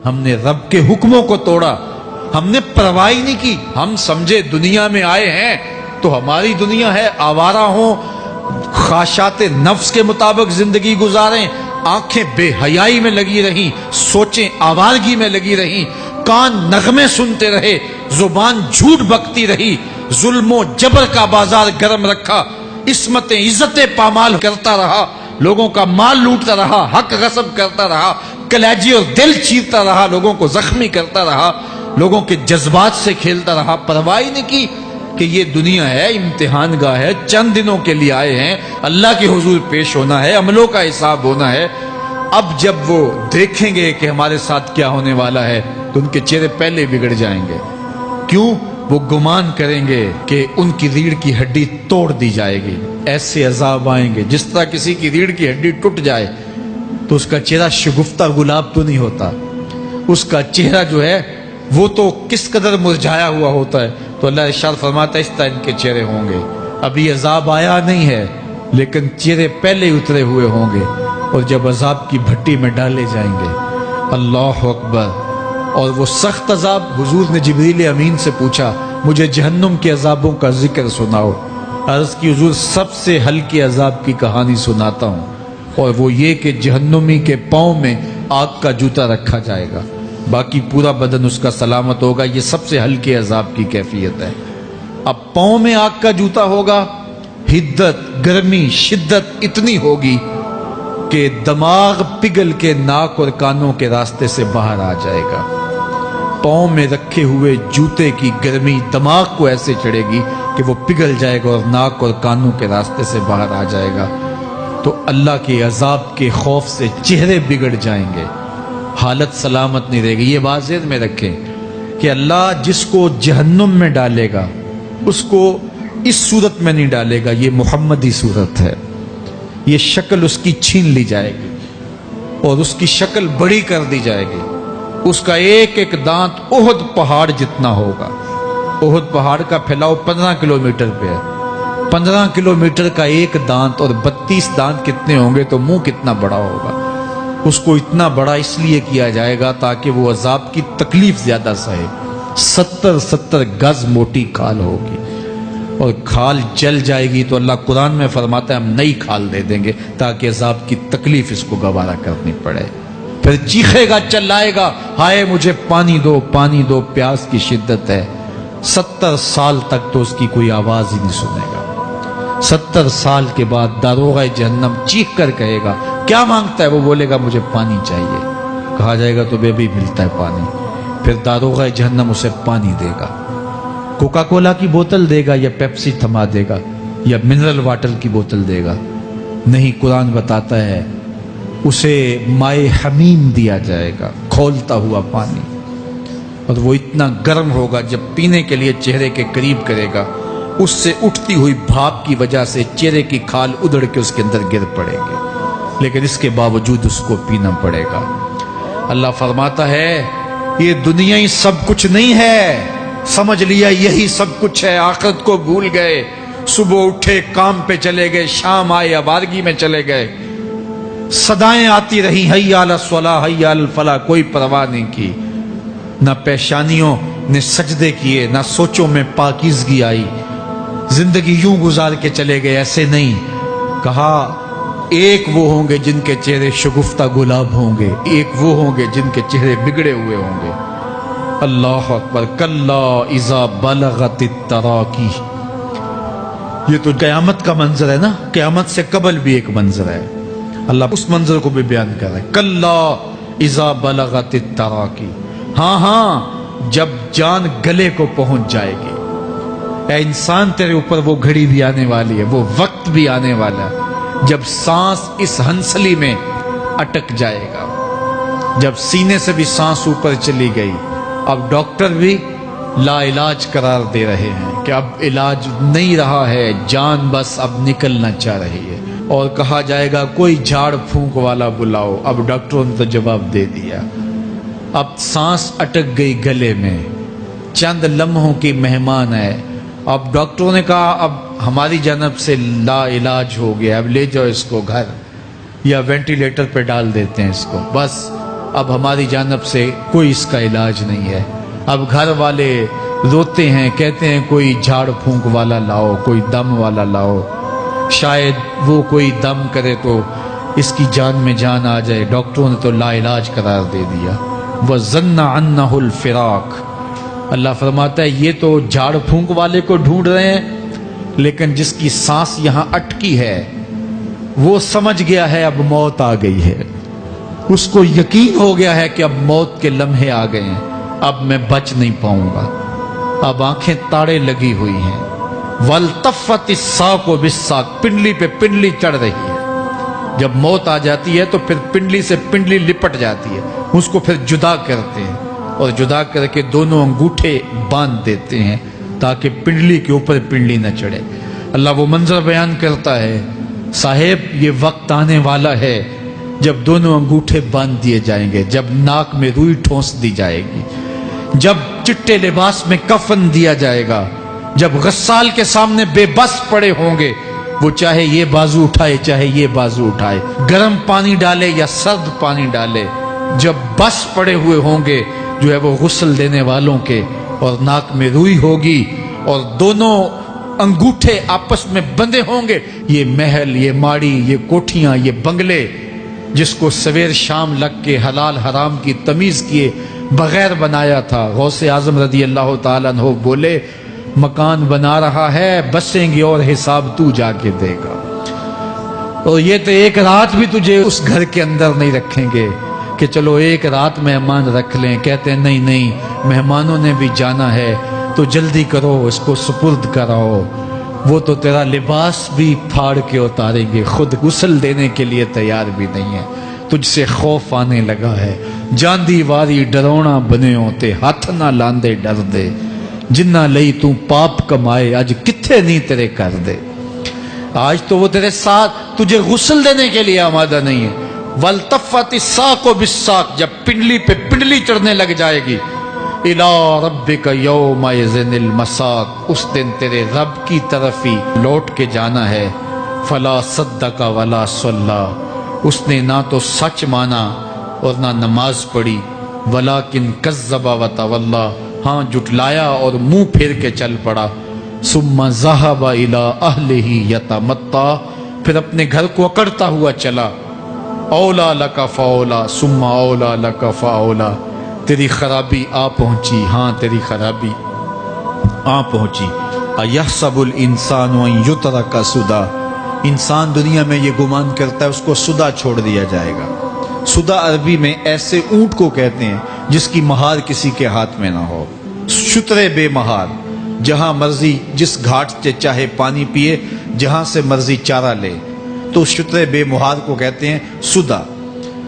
ہم نے رب کے حکموں کو توڑا، ہم نے پرواہ ہی نہیں کی۔ ہم سمجھے دنیا میں آئے ہیں تو ہماری دنیا ہے، آوارہ ہوں، خواہشات نفس کے مطابق زندگی گزاریں، آنکھیں بے حیائی میں لگی رہیں، سوچیں آوارگی میں لگی رہیں، کان نغمے سنتے رہے، زبان جھوٹ بکتی رہی، ظلم و جبر کا بازار گرم رکھا، عصمتیں عزتیں پامال کرتا رہا، لوگوں کا مال لوٹتا رہا، حق غصب کرتا رہا، کلیجی اور دل چیرتا رہا، لوگوں کو زخمی کرتا رہا، لوگوں کے جذبات سے کھیلتا رہا، پرواہ نہیں کی کہ یہ دنیا ہے، امتحان گاہ ہے، چند دنوں کے لیے آئے ہیں، اللہ کے حضور پیش ہونا ہے، عملوں کا حساب ہونا ہے۔ اب جب وہ دیکھیں گے کہ ہمارے ساتھ کیا ہونے والا ہے تو ان کے چہرے پہلے بگڑ جائیں گے۔ کیوں؟ وہ گمان کریں گے کہ ان کی ریڑھ کی ہڈی توڑ دی جائے گی، ایسے عذاب آئیں گے جس طرح کسی کی ریڑھ کی ہڈی ٹوٹ جائے تو اس کا چہرہ شگفتہ گلاب تو نہیں ہوتا، اس کا چہرہ جو ہے وہ تو کس قدر مرجھایا ہوا ہوتا ہے۔ تو اللہ ارشاد فرماتا ہے اس طرح ان کے چہرے ہوں گے۔ ابھی عذاب آیا نہیں ہے لیکن چہرے پہلے اترے ہوئے ہوں گے، اور جب عذاب کی بھٹی میں ڈالے جائیں گے، اللہ اکبر، اور وہ سخت عذاب، حضور نے جبریل امین سے پوچھا مجھے جہنم کے عذابوں کا ذکر سناؤ۔ عرض کی حضور سب سے ہلکے عذاب کی کہانی سناتا ہوں، اور وہ یہ کہ جہنمی کے پاؤں میں آگ کا جوتا رکھا جائے گا، باقی پورا بدن اس کا سلامت ہوگا۔ یہ سب سے ہلکے عذاب کی کیفیت ہے۔ اب پاؤں میں آگ کا جوتا ہوگا، حدت، گرمی، شدت اتنی ہوگی کہ دماغ پگھل کے ناک اور کانوں کے راستے سے باہر آ جائے گا۔ پاؤں میں رکھے ہوئے جوتے کی گرمی دماغ کو ایسے چڑھے گی کہ وہ پگھل جائے گا اور ناک اور کانوں کے راستے سے باہر آ جائے گا۔ تو اللہ کے عذاب کے خوف سے چہرے بگڑ جائیں گے، حالت سلامت نہیں رہے گی۔ یہ بات ذہن میں رکھیں کہ اللہ جس کو جہنم میں ڈالے گا اس کو اس صورت میں نہیں ڈالے گا، یہ محمدی صورت ہے، یہ شکل اس کی چھین لی جائے گی اور اس کی شکل بڑی کر دی جائے گی۔ اس کا ایک ایک دانت احد پہاڑ جتنا ہوگا۔ احد پہاڑ کا پھیلاؤ 15 کلومیٹر پہ ہے، 15 کلومیٹر کا ایک دانت، اور 32 دانت کتنے ہوں گے تو منہ کتنا بڑا ہوگا۔ اس کو اتنا بڑا اس لیے کیا جائے گا تاکہ وہ عذاب کی تکلیف زیادہ سہے۔ 70 گز موٹی کھال ہوگی، اور کھال جل جائے گی تو اللہ قرآن میں فرماتا ہے ہم نئی کھال دے دیں گے تاکہ عذاب کی تکلیف اس کو گوارا کرنی پڑے۔ پھر چیخے گا، چلائے گا، ہائے مجھے پانی دو، پانی دو، پیاس کی شدت ہے۔ 70 سال تک تو اس کی کوئی آواز ہی نہیں سنے گا۔ 70 سال کے بعد داروغہ جہنم چیخ کر کہے گا کیا مانگتا ہے؟ وہ بولے گا مجھے پانی چاہیے۔ کہا جائے گا تو بے بھی ملتا ہے پانی۔ پھر داروغہ جہنم اسے پانی دے گا، کوکا کولا کی بوتل دے گا یا پیپسی تھما دے گا یا منرل واٹر کی بوتل دے گا؟ نہیں، قرآن بتاتا ہے اسے مائے حمیم دیا جائے گا، کھولتا ہوا پانی، اور وہ اتنا گرم ہوگا جب پینے کے لیے چہرے کے قریب کرے گا اس سے اٹھتی ہوئی بھاپ کی وجہ سے چہرے کی کھال ادھڑ کے اس کے اندر گر پڑے گی، لیکن اس کے باوجود اس کو پینا پڑے گا۔ اللہ فرماتا ہے یہ دنیا ہی سب کچھ نہیں ہے، سمجھ لیا یہی سب کچھ ہے، آخرت کو بھول گئے، صبح اٹھے کام پہ چلے گئے، شام آئے آوارگی میں چلے گئے، صدائیں آتی رہی حی علی الصلاۃ حی علی الفلاح، کوئی پرواہ نہیں کی، نہ پیشانیوں نے سجدے کیے، نہ سوچوں میں پاکیزگی آئی، زندگی یوں گزار کے چلے گئے۔ ایسے نہیں، کہا ایک وہ ہوں گے جن کے چہرے شگفتہ گلاب ہوں گے، ایک وہ ہوں گے جن کے چہرے بگڑے ہوئے ہوں گے۔ اللہ اکبر، کلا اذا بلغت التراقی، یہ تو قیامت کا منظر ہے نا، قیامت سے قبل بھی ایک منظر ہے، اللہ اس منظر کو بھی بیان کر رہا ہے، کلا اذا بلغت التراقی، ہاں جب جان گلے کو پہنچ جائے گی۔ اے انسان تیرے اوپر وہ گھڑی بھی آنے والی ہے، وہ وقت بھی آنے والا ہے جب سانس اس ہنسلی میں اٹک جائے گا، جب سینے سے بھی سانس اوپر چلی گئی، اب ڈاکٹر بھی لا علاج قرار دے رہے ہیں کہ اب علاج نہیں رہا ہے، جان بس اب نکلنا چاہ رہی ہے، اور کہا جائے گا کوئی جھاڑ پھونک والا بلاؤ۔ اب ڈاکٹروں نے تو جواب دے دیا، اب سانس اٹک گئی گلے میں، چند لمحوں کی مہمان ہے، اب ڈاکٹروں نے کہا اب ہماری جانب سے لا علاج ہو گیا، اب لے جاؤ اس کو گھر یا وینٹیلیٹر پہ ڈال دیتے ہیں اس کو، بس اب ہماری جانب سے کوئی اس کا علاج نہیں ہے۔ اب گھر والے روتے ہیں، کہتے ہیں کوئی جھاڑ پھونک والا لاؤ، کوئی دم والا لاؤ، شاید وہ کوئی دم کرے تو اس کی جان میں جان آ جائے۔ ڈاکٹروں نے تو لا علاج قرار دے دیا۔ وَظَنَّ عَنَّهُ الْفِرَاقُ، اللہ فرماتا ہے یہ تو جھاڑ پھونک والے کو ڈھونڈ رہے ہیں، لیکن جس کی سانس یہاں اٹکی ہے وہ سمجھ گیا ہے اب موت آ گئی ہے، اس کو یقین ہو گیا ہے کہ اب موت کے لمحے آ گئے ہیں، اب میں بچ نہیں پاؤں گا، اب آنکھیں تاڑے لگی ہوئی ہیں۔ وَالْتَفَّتِ السَّاقُ بِالسَّاقِ، پنڈلی پہ پنڈلی چڑھ رہی ہے۔ جب موت آ جاتی ہے تو پھر پنڈلی سے پنڈلی لپٹ جاتی ہے، اس کو پھر جدا کرتے ہیں اور جدا کر کے دونوں انگوٹھے باندھ دیتے ہیں تاکہ پنڈلی کے اوپر پنڈلی نہ چڑھے۔ اللہ وہ منظر بیان کرتا ہے، صاحب یہ وقت آنے والا ہے جب دونوں انگوٹھے باندھ دیے جائیں گے، جب ناک میں روئی ٹھونس دی جائے گی، جب چٹے لباس میں کفن دیا جائے گا، جب غسال کے سامنے بے بس پڑے ہوں گے، وہ چاہے یہ بازو اٹھائے چاہے یہ بازو اٹھائے، گرم پانی ڈالے یا سرد پانی ڈالے، جب بس پڑے ہوئے ہوں گے جو ہے وہ غسل دینے والوں کے، اور ناک میں روئی ہوگی اور دونوں انگوٹھے آپس میں بندھے ہوں گے۔ یہ محل، یہ ماڑی، یہ کوٹھیاں، یہ بنگلے جس کو سویر شام لگ کے حلال حرام کی تمیز کیے بغیر بنایا تھا، غوث اعظم رضی اللہ تعالیٰ عنہ بولے مکان بنا رہا ہے، بسیں گے اور حساب تو جا کے دے گا، اور یہ تو ایک رات بھی تجھے اس گھر کے اندر نہیں رکھیں گے کہ چلو ایک رات مہمان رکھ لیں۔ کہتے ہیں نہیں نہیں، مہمانوں نے بھی جانا ہے تو جلدی کرو، اس کو سپرد کراؤ، وہ تو تیرا لباس بھی پھاڑ کے اتاریں گے، خود غسل دینے کے لیے تیار بھی نہیں ہے، تجھ سے خوف آنے لگا ہے۔ جاندی واری ڈرونا بنے ہوتے، ہاتھ نہ لاندے ڈر دے، جنہ لئی تو پاپ کمائے اج کتھے نہیں تیرے کر دے۔ آج تو وہ تیرے ساتھ تجھے غسل دینے کے لیے آمادہ نہیں ہے۔ وَالْتَفَّتِ السَّاقُ بِالسَّاقِ، جب پنڈلی پہ پنڈلی چڑھنے لگ جائے گی، إِلَىٰ رَبِّكَ يَوْمَئِذٍ الْمَسَاقُ، اس دن تیرے رب کی طرف ہی لوٹ کے جانا ہے۔ فَلَا صَدَّقَ وَلَا صَلَّىٰ، اس نے نہ تو سچ مانا اور نہ نماز پڑھی، وَلَٰكِنْ كَذَّبَ وَتَوَلَّىٰ، ہاں جھٹلایا اور منہ پھیر کے چل پڑا۔ ثُمَّ ذَهَبَ إِلَىٰ أَهْلِهِ يَتَمَطَّىٰ، پھر اپنے گھر کو اکڑتا ہوا چلا۔ اولا لک فاولا ثم اولا لک فاولا، تیری خرابی آ پہنچی، ہاں تیری خرابی آ پہنچی۔ ایحسب الانسان ان یترک سدی، انسان دنیا میں یہ گمان کرتا ہے اس کو سدا چھوڑ دیا جائے گا۔ سدا عربی میں ایسے اونٹ کو کہتے ہیں جس کی مہار کسی کے ہاتھ میں نہ ہو، شترے بے مہار، جہاں مرضی جس گھاٹ سے چاہے پانی پیے، جہاں سے مرضی چارہ لے، تو شترے بے مہار کو کہتے ہیں سدا۔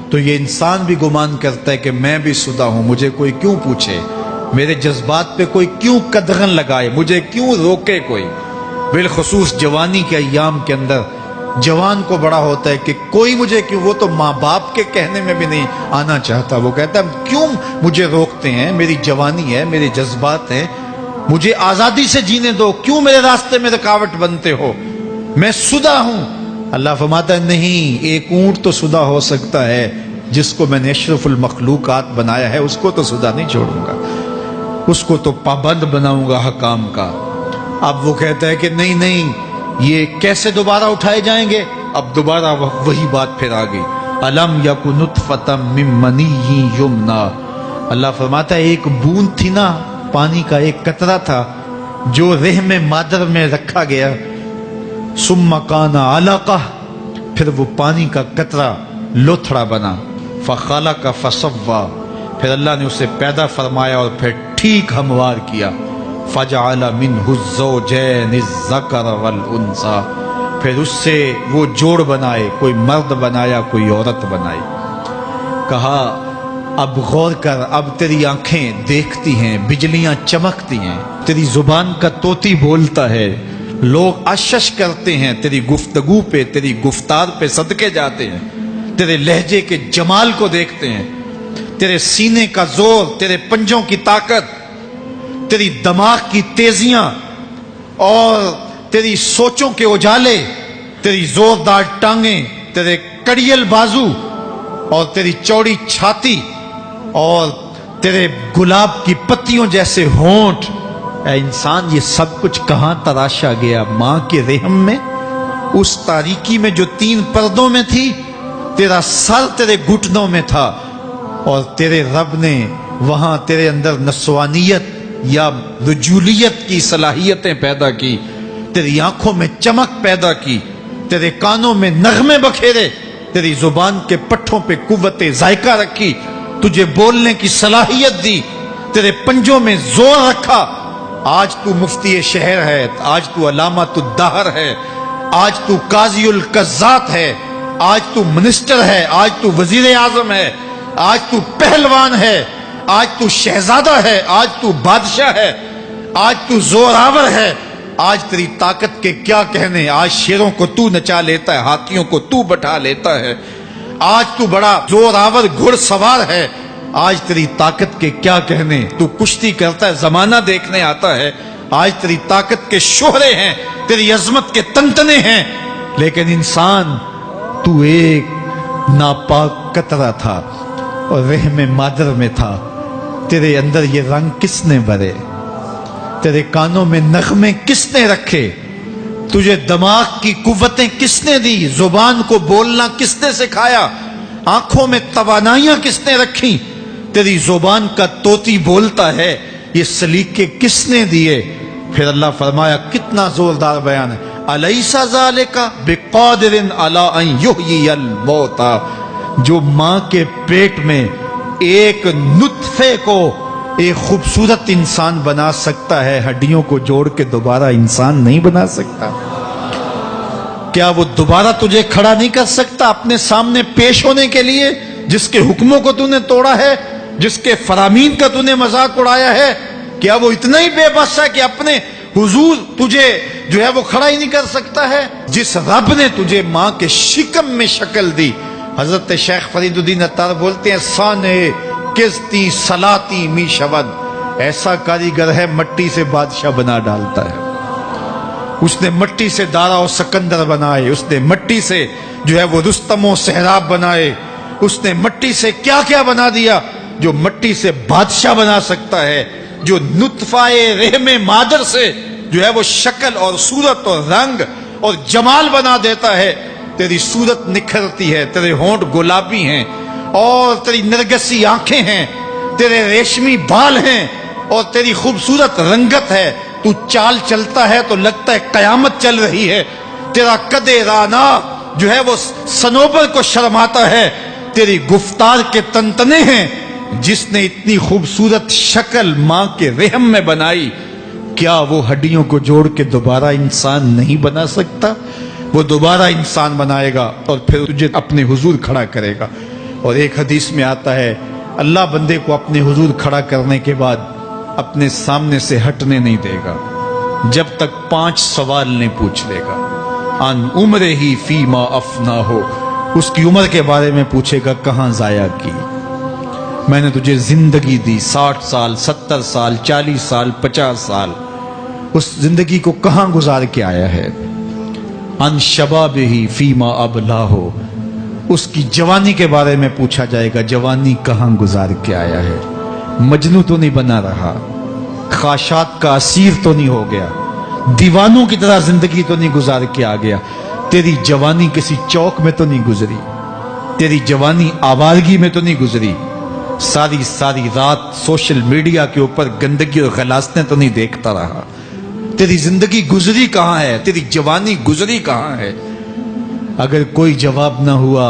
تو یہ انسان بھی گمان کرتا ہے کہ میں بھی سدا ہوں، مجھے کوئی کیوں پوچھے، میرے جذبات پہ کوئی کیوں قدغن لگائے، مجھے کیوں روکے کوئی۔ بالخصوص جوانی کے ایام کے اندر جوان کو بڑا ہوتا ہے کہ کوئی مجھے کیوں، وہ تو ماں باپ کے کہنے میں بھی نہیں آنا چاہتا، وہ کہتا ہے کیوں مجھے روکتے ہیں، میری جوانی ہے، میرے جذبات ہیں، مجھے آزادی سے جینے دو، کیوں میرے راستے میں رکاوٹ بنتے ہو، میں سدا ہوں۔ اللہ فرماتا ہے نہیں، ایک اونٹ تو سدا ہو سکتا ہے، جس کو میں نے اشرف المخلوقات بنایا ہے اس کو تو سدا نہیں چھوڑوں گا، اس کو تو پابند بناؤں گا حکام کا۔ اب وہ کہتا ہے کہ نہیں نہیں، یہ کیسے دوبارہ اٹھائے جائیں گے؟ اب دوبارہ وہی بات پھر آ گئی، الم یک نطفۃ من منی یمنا، اللہ فرماتا ہے ایک بوند تھی نا، پانی کا ایک قطرہ تھا جو رحم مادر میں رکھا گیا، ثم کان علقہ، پھر وہ پانی کا قطرہ لوتھڑا بنا، فخلق فسوی، پھر اللہ نے اسے پیدا فرمایا اور پھر ٹھیک ہموار کیا، فجعل منہ الزوجین الذکر والانثی، پھر اس سے وہ جوڑ بنائے، کوئی مرد بنایا کوئی عورت بنائی۔ کہا اب غور کر، اب تیری آنکھیں دیکھتی ہیں، بجلیاں چمکتی ہیں، تیری زبان کا طوطی بولتا ہے، لوگ اشش کرتے ہیں تیری گفتگو پہ، تیری گفتار پہ صدقے جاتے ہیں، تیرے لہجے کے جمال کو دیکھتے ہیں، تیرے سینے کا زور، تیرے پنجوں کی طاقت، تیری دماغ کی تیزیاں اور تیری سوچوں کے اجالے، تیری زوردار ٹانگیں، تیرے کڑیل بازو اور تیری چوڑی چھاتی اور تیرے گلاب کی پتیوں جیسے ہونٹ، اے انسان یہ سب کچھ کہاں تراشا گیا؟ ماں کے رحم میں، اس تاریکی میں جو 3 پردوں میں تھی، تیرا سر تیرے گھٹنوں میں تھا، اور تیرے رب نے وہاں تیرے اندر نسوانیت یا رجولیت کی صلاحیتیں پیدا کی، تیری آنکھوں میں چمک پیدا کی، تیرے کانوں میں نغمے بکھیرے، تیری زبان کے پٹھوں پہ قوت ذائقہ رکھی، تجھے بولنے کی صلاحیت دی، تیرے پنجوں میں زور رکھا۔ آج تو مفتی شہر ہے، آج تو علامۃ الدہر ہے، آج تو قاضی القضات ہے، آج تو منسٹر ہے، آج تو وزیر اعظم ہے، آج تو پہلوان ہے، آج تو شہزادہ ہے، آج تو بادشاہ ہے، آج تو زوراور ہے، آج تیری طاقت کے کیا کہنے۔ آج شیروں کو تو نچا لیتا ہے، ہاتھیوں کو تو بٹھا لیتا ہے، آج تو بڑا زوراور گھڑ سوار ہے، آج تیری طاقت کے کیا کہنے۔ تو کشتی کرتا ہے، زمانہ دیکھنے آتا ہے، آج تیری طاقت کے شوہرے ہیں، تیری عظمت کے تنتنے ہیں، لیکن انسان تو ایک ناپاک قطرہ تھا اور رحم مادر میں تھا۔ تیرے اندر یہ رنگ کس نے بھرے؟ تیرے کانوں میں نغمے کس نے رکھے؟ تجھے دماغ کی قوتیں کس نے دی؟ زبان کو بولنا کس نے سکھایا؟ آنکھوں میں توانائیاں کس نے رکھی؟ تیری زبان کا طوطی بولتا ہے، یہ سلیقے کس نے دیے؟ پھر اللہ فرمایا، کتنا زوردار بیان ہے، الیس ذالک بقادر علی ان یحیی الموتى، جو ماں کے پیٹ میں ایک نطفے کو ایک خوبصورت انسان بنا سکتا ہے، ہڈیوں کو جوڑ کے دوبارہ انسان نہیں بنا سکتا؟ کیا وہ دوبارہ تجھے کھڑا نہیں کر سکتا اپنے سامنے پیش ہونے کے لیے، جس کے حکموں کو تو نے توڑا ہے، جس کے فرامین کا تو نے مذاق اڑایا ہے؟ کیا وہ اتنا ہی بے بس ہے کہ اپنے حضور تجھے جو ہے وہ کھڑا ہی نہیں کر سکتا ہے؟ جس رب نے تجھے ماں کے شکم میں شکل دی، حضرت شیخ فرید الدین عطار بولتے ہیں، سانے کستی سلاتی می شود، ایسا کاریگر ہے مٹی سے بادشاہ بنا ڈالتا ہے۔ اس نے مٹی سے دارا و سکندر بنائے، اس نے مٹی سے جو ہے وہ رستم و سہراب بنائے، اس نے مٹی سے کیا کیا بنا دیا جو مٹی سے بادشاہ بنا سکتا ہے، جو نطفہ رحم مادر سے جو ہے وہ شکل اور صورت اور رنگ اور جمال بنا دیتا ہے۔ تیری صورت نکھرتی ہے، تیرے ہونٹ گلابی ہیں اور تیری نرگسی آنکھیں ہیں، تیرے ریشمی بال ہیں اور تیری خوبصورت رنگت ہے، تو چال چلتا ہے تو لگتا ہے قیامت چل رہی ہے، تیرا قد رانا جو ہے وہ صنوبر کو شرماتا ہے، تیری گفتار کے تنتنے ہیں۔ جس نے اتنی خوبصورت شکل ماں کے رحم میں بنائی، کیا وہ ہڈیوں کو جوڑ کے دوبارہ انسان نہیں بنا سکتا؟ وہ دوبارہ انسان بنائے گا اور پھر تجھے اپنے حضور کھڑا کرے گا۔ اور ایک حدیث میں آتا ہے، اللہ بندے کو اپنے حضور کھڑا کرنے کے بعد اپنے سامنے سے ہٹنے نہیں دے گا جب تک 5 سوال نہیں پوچھ لے گا۔ ان عمرہ ہی فیما افنا ہو، اس کی عمر کے بارے میں پوچھے گا، کہاں ضائع کی؟ میں نے تجھے زندگی دی، 60 سال 70 سال 40 سال 50 سال، اس زندگی کو کہاں گزار کے آیا ہے؟ ان شباب ہی فیما ابلا ہو، اس کی جوانی کے بارے میں پوچھا جائے گا، جوانی کہاں گزار کے آیا ہے؟ مجنوں تو نہیں بنا رہا، خواہشات کا اسیر تو نہیں ہو گیا، دیوانوں کی طرح زندگی تو نہیں گزار کے آ گیا؟ تیری جوانی کسی چوک میں تو نہیں گزری، تیری جوانی آوارگی میں تو نہیں گزری، ساری رات سوشل میڈیا کے اوپر گندگی اور غلاظتیں تو نہیں دیکھتا رہا؟ تیری زندگی گزری کہاں ہے؟ تیری جوانی گزری کہاں ہے؟ اگر کوئی جواب نہ ہوا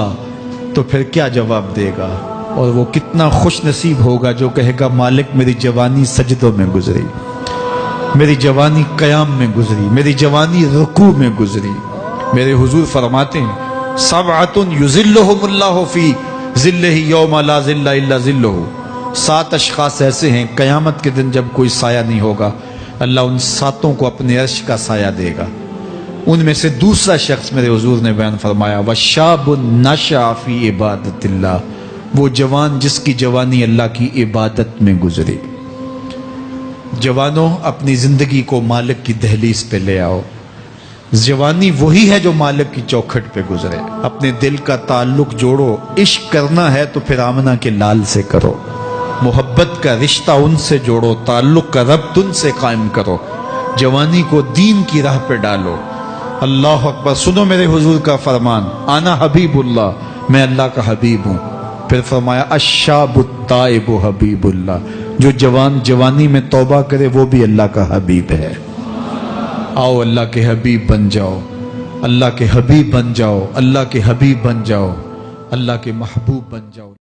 تو پھر کیا جواب دے گا؟ اور وہ کتنا خوش نصیب ہوگا جو کہے گا، مالک میری جوانی سجدوں میں گزری، میری جوانی قیام میں گزری، میری جوانی رکوع میں گزری۔ میرے حضور فرماتے ہیں، سبعۃ یظلھم اللہ فی ظلہ یوم لا ظل الا ظلہ، 7 اشخاص ایسے ہیں قیامت کے دن جب کوئی سایہ نہیں ہوگا، اللہ ان 7 کو اپنے عرش کا سایہ دے گا۔ ان میں سے دوسرا شخص میرے حضور نے بیان فرمایا، وشاب نشأ فی عبادت اللہ، وہ جوان جس کی جوانی اللہ کی عبادت میں گزری۔ جوانوں، اپنی زندگی کو مالک کی دہلیز پہ لے آؤ۔ جوانی وہی ہے جو مالک کی چوکھٹ پہ گزرے۔ اپنے دل کا تعلق جوڑو، عشق کرنا ہے تو پھر آمنہ کے لال سے کرو۔ محبت کا رشتہ ان سے جوڑو، تعلق کا ربط ان سے قائم کرو، جوانی کو دین کی راہ پہ ڈالو۔ اللہ اکبر۔ سنو میرے حضور کا فرمان، انا حبیب اللہ، میں اللہ کا حبیب ہوں۔ پھر فرمایا الشاب التائب حبیب اللہ، جو جوان جوانی میں توبہ کرے وہ بھی اللہ کا حبیب ہے۔ آؤ اللہ کے حبیب بن جاؤ، اللہ کے حبیب بن جاؤ، اللہ کے حبیب بن جاؤ، اللہ کے محبوب بن جاؤ۔